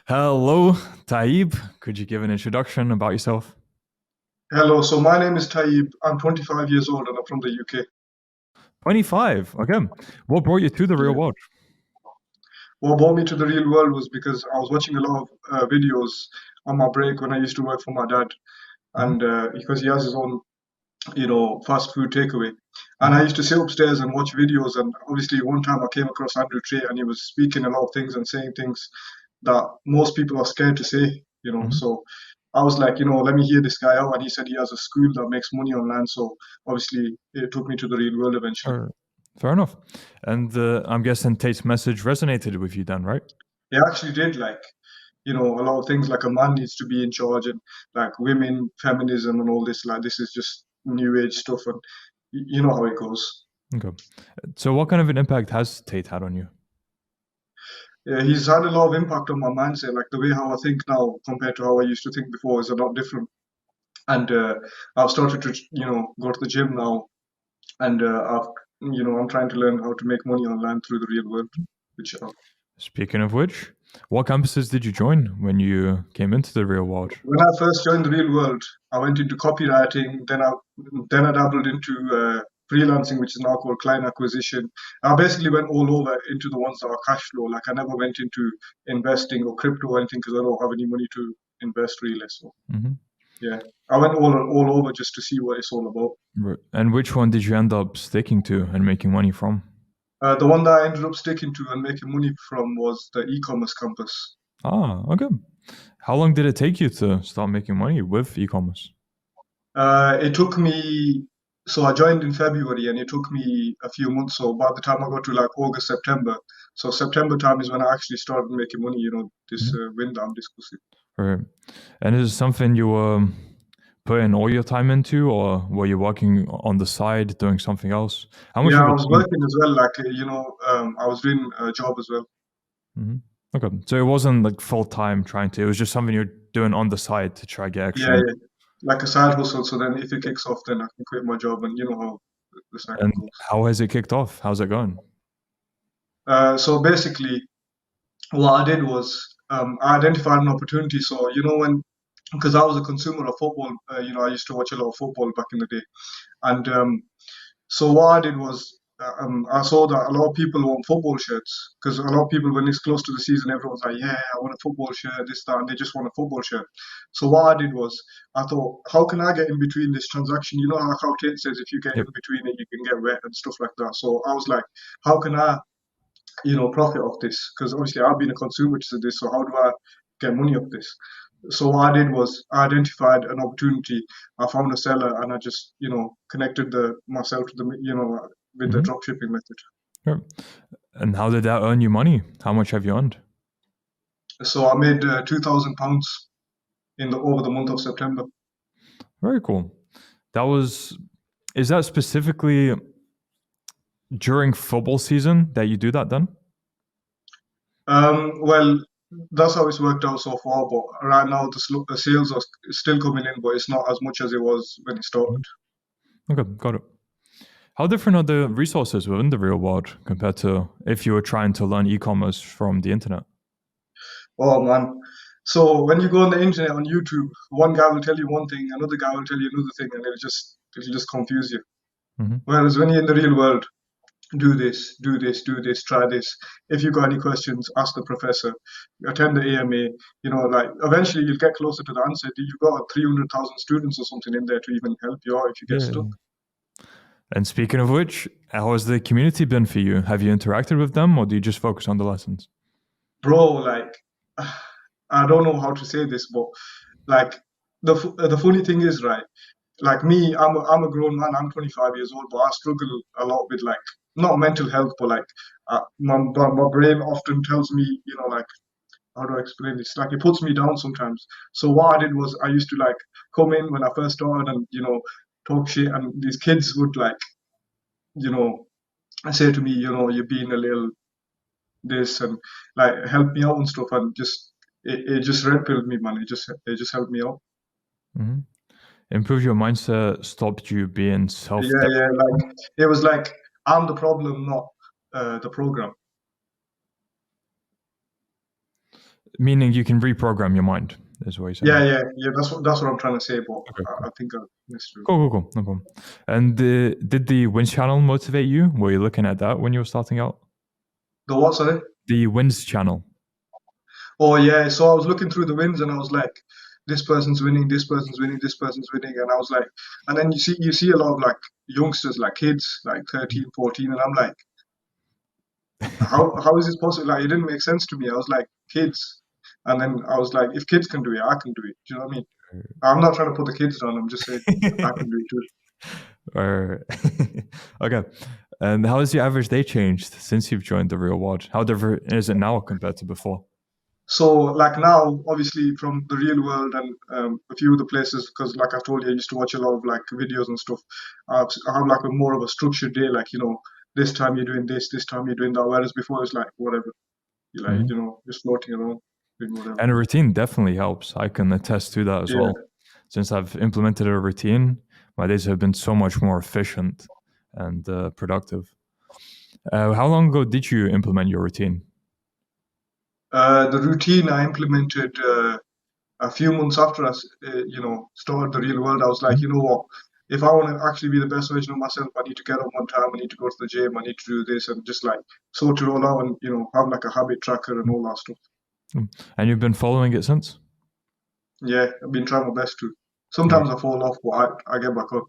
Hello, Tayib. Could you give an introduction about yourself? Hello, so my name is Tayib. I'm 25 years old and I'm from the UK. 25. Okay. What brought you to the real Yeah. world? What brought me to the real world was because I was watching a lot of videos on my break when I used to work for my dad, Hmm. and because he has his own, fast food takeaway. And I Hmm. used to sit upstairs and watch videos. And obviously, one time I came across Andrew Tate, and he was speaking a lot of things and saying things that most people are scared to say. Hmm. So I was like, let me hear this guy out. And he said he has a school that makes money online. So obviously, it took me to the real world eventually. Fair enough. And I'm guessing Tate's message resonated with you then, right? They actually did like, a lot of things like a man needs to be in charge and like women, feminism and all this. Like this is just new age stuff and you know how it goes. Okay. So, what kind of an impact has Tate had on you? Yeah, he's had a lot of impact on my mindset. Like the way how I think now compared to how I used to think before is a lot different. And I've started to, go to the gym now and I'm trying to learn how to make money online through the real world, which Speaking of which, what campuses did you join when you came into the real world? when I first joined the real world, I went into copywriting. Then I dabbled into freelancing, which is now called client acquisition. I basically went all over into the ones that are cash flow. Like I never went into investing or crypto or anything because I don't have any money to invest really. So Hmm. yeah, I went all over just to see what it's all about. And which one did you end up sticking to and making money from? The one that I ended up sticking to and making money from was the e-commerce campus. Ah, okay. How long did it take you to start making money with e-commerce? It took me, so I joined in February and it took me a few months. So by the time I got to like August, September, so September time is when I actually started making money, this Mhm. win that I'm discussing. Right. And is it something you were putting all your time into, or were you working on the side doing something else? How much Yeah, of I a was time? working as well, like, I was doing a job as well. Mhm. Okay, so it wasn't like full time trying to. It was just something you're doing on the side to try get Yeah, extra income. yeah, like a side hustle. So then if it kicks off, then I can quit my job and you know how the cycle And goes. how has it kicked off? How's it going? So basically, what I did was I identified an opportunity. So, because I was a consumer of football, I used to watch a lot of football back in the day. And so what I did was I saw that a lot of people want football shirts because a lot of people, when it's close to the season, everyone's like, yeah, I want a football shirt, this, that, and they just want a football shirt. So what I did was I thought, how can I get in between this transaction? You know how Tate says if you get Yep. in between it, you can get wet and stuff like that. So I was like, how can I, profit off this? Because obviously I've been a consumer to this, so how do I get money off this? So what I did was I identified an opportunity. I found a seller, and I just connected the myself to the with the Hmm. drop shipping method. Sure. And how did that earn you money? How much have you earned? So I made £2,000 in the over the month of September. Very cool. That was. Is that specifically during football season that you do that then? Well, that's how it's worked out so far. But right now the sales are still coming in, but it's not as much as it was when it started. Mhm. Okay, got it. How different are the resources within the real world compared to if you were trying to learn e-commerce from the internet? Oh man. So when you go on the internet on YouTube, one guy will tell you one thing, another guy will tell you another thing, and it'll just confuse you. Hmm. Whereas when you're in the real world, do this, do this, do this, try this. If you got any questions, ask the professor, attend the AMA. Like eventually you'll get closer to the answer. You've got 300,000 students or something in there to even help you out if you get stuck. Yeah. And speaking of which, how has the community been for you? Have you interacted with them or do you just focus on the lessons? Bro, like, I don't know how to say this, but like, the funny thing is, right? Like me, I'm a grown man. I'm 25 years old, but I struggle a lot with like not mental health, but like my brain often tells me, like how do I explain this? Like it puts me down sometimes. So what I did was I used to like come in when I first started and talk shit, and these kids would like you know say to me, you're being a little this and like help me out and stuff, and just it just red pilled me, man. It just helped me out. Hmm. Improve your mindset, stopped you being Yeah, yeah. self-deprecating. Like it was like I'm the problem, not the program. Meaning you can reprogram your mind, is what you're saying. Yeah. That's what I'm trying to say. But Okay, I think I missed it. cool. No problem. And did the wins channel motivate you? Were you looking at that when you were starting out? The what, sorry? The wins channel. Oh yeah. So I was looking through the wins and I was like, this person's winning, this person's winning, this person's winning, and I was like, and then you see a lot of like youngsters, like kids, like 13, 14, and I'm like, how is this possible? Like it didn't make sense to me. I was like, kids, and then I was like, if kids can do it, I can do it. Do you know what I mean? I'm not trying to put the kids down. I'm just saying I can do it too. Or okay. And how has your average day changed since you've joined the real world? How different is it now compared to before? So like now, obviously from the real world and a few of the places, because like I told you, I used to watch a lot of like videos and stuff. I have like a more of a structured day, like this time you're doing this time you're doing that. Whereas before it's like whatever, you like Mhm. just floating around doing whatever. And a routine definitely helps. I can attest to that as Yeah. well. Since I've implemented a routine, my days have been so much more efficient and productive. How long ago did you implement your routine? The routine I implemented a few months after started the real world. I was like, Mhm. you know what? If I want to actually be the best version of myself, I need to get up on time. I need to go to the gym. I need to do this and just like sort it all out and have like a habit tracker and all that stuff. Mm. And you've been following it since? Yeah, I've been trying my best to. Nice. Sometimes I fall off, but I get back up.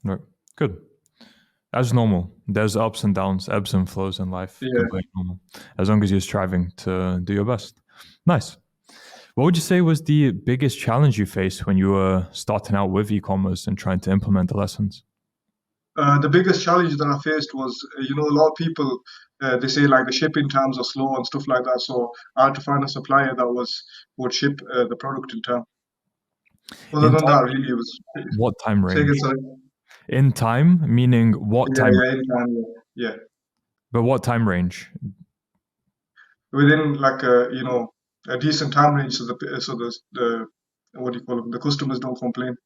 Right. Good. As normal. There's ups and downs, ebbs and flows in life. Yeah. Completely normal. As long as you're striving to do your best. Nice. What would you say was the biggest challenge you faced when you were starting out with e-commerce and trying to implement the lessons? The biggest challenge that I faced was, a lot of people they say like the shipping times are slow and stuff like that. So I had to find a supplier that would ship the product in time. Other In than that, time, really, it was. what time Say again, range? sorry. In time, meaning what Yeah, time, yeah, in time, yeah. but what time range? Within like a decent time range, so the what do you call them? The customers don't complain.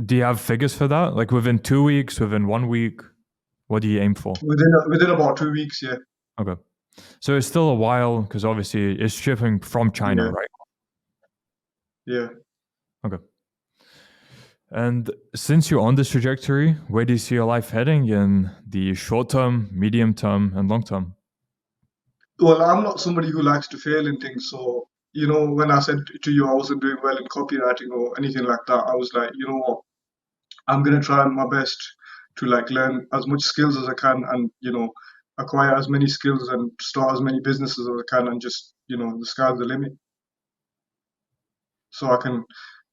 Do you have figures for that? Like within 2 weeks, within 1 week? What do you aim for? Within about 2 weeks, yeah, Okay. So it's still a while because obviously it's shipping from China, yeah, right? yeah. Okay. And since you're on this trajectory, where do you see your life heading in the short term, medium term, and long term? Well, I'm not somebody who likes to fail in things, so when I said to you I wasn't doing well in copywriting or anything like that, I was like, you know what, I'm gonna try my best to like learn as much skills as I can and acquire as many skills and start as many businesses as I can and just the sky's the limit. So I can,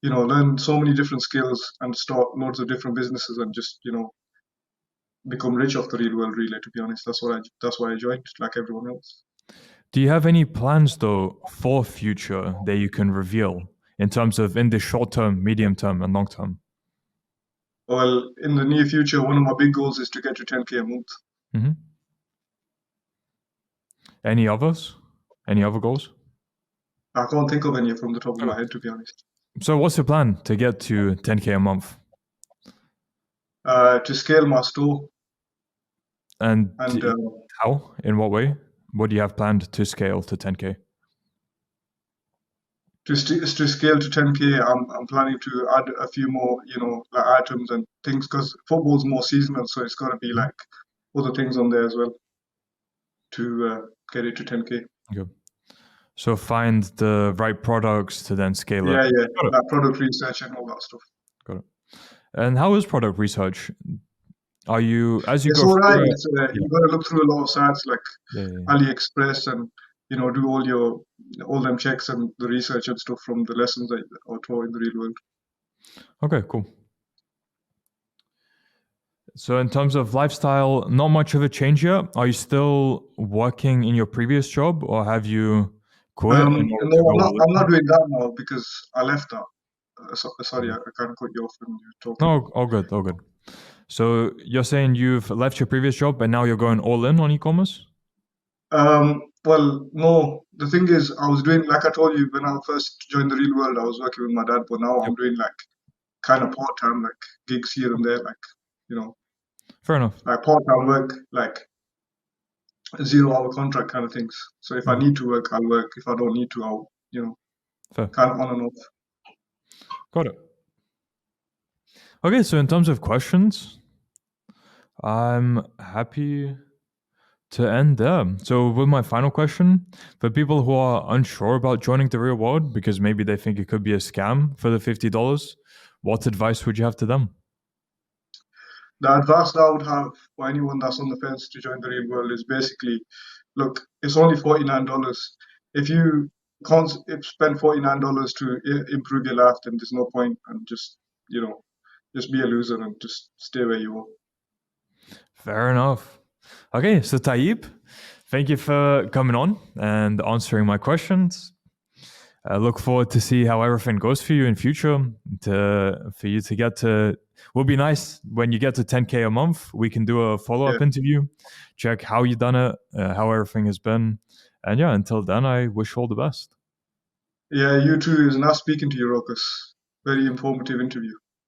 learn so many different skills and start loads of different businesses and just, become rich off the real world. Really, to be honest, that's why I joined, like everyone else. Do you have any plans though for future that you can reveal in terms of in the short term, medium term, and long term? Well, in the near future, one of my big goals is to get to 10K a month. Hmm. Any others? Any other goals? I can't think of any from the top of my Okay. head, to be honest. So what's your plan to get to 10K a month? To scale my store And and how? In what way? What do you have planned to scale to 10K? to scale to 10K, I'm planning to add a few more, like items and things because football's more seasonal, so it's got to be Mhm. like other things on there as well to get it to 10K. Okay. So find the right products to then scale it. Yeah, yeah, Got it. like product research and all that stuff. Got it. And how is product research? Are you, as you It's go all right. through it? It's Yeah. you got to look through a lot of sites like Yeah. AliExpress and do all them checks and the research and stuff from the lessons that are taught in the real world. Okay, cool. So in terms of lifestyle, not much of a change yet. Are you still working in your previous job or have you quit in order No, to go all I'm in? not doing that now because I left that. Sorry, I kind of cut you off when you were talking. No, all good, all good. So you're saying you've left your previous job and now you're going all in on e-commerce? Well, no. The thing is, I was doing like I told you when I first joined the real world. I was working with my dad, but now Yep. I'm doing like kind of part time, like gigs here and there, like you know, Fair enough. like part time work, like 0 hour contract kind of things. So if I need to work, I'll work. If I don't need to, I'll, Fair. kind of on and off. Got it. Okay, so in terms of questions, I'm happy to end there. So with my final question, for people who are unsure about joining the real world because maybe they think it could be a scam for the $50, what advice would you have to them? The advice that I would have for anyone that's on the fence to join the real world is basically, look, it's only $49. If you can't spend $49 to improve your life, then there's no point, and just just be a loser and just stay where you are. Fair enough. Okay, so Tayib, thank you for coming on and answering my questions. I look forward to see how everything goes for you in future. For you to get to, will be nice when you get to 10K a month. We can do a follow-up Yeah. interview, check how you done it, how everything has been, and yeah. Until then, I wish you all the best. Yeah, you too. It's nice speaking to you, Rokas. Very informative interview.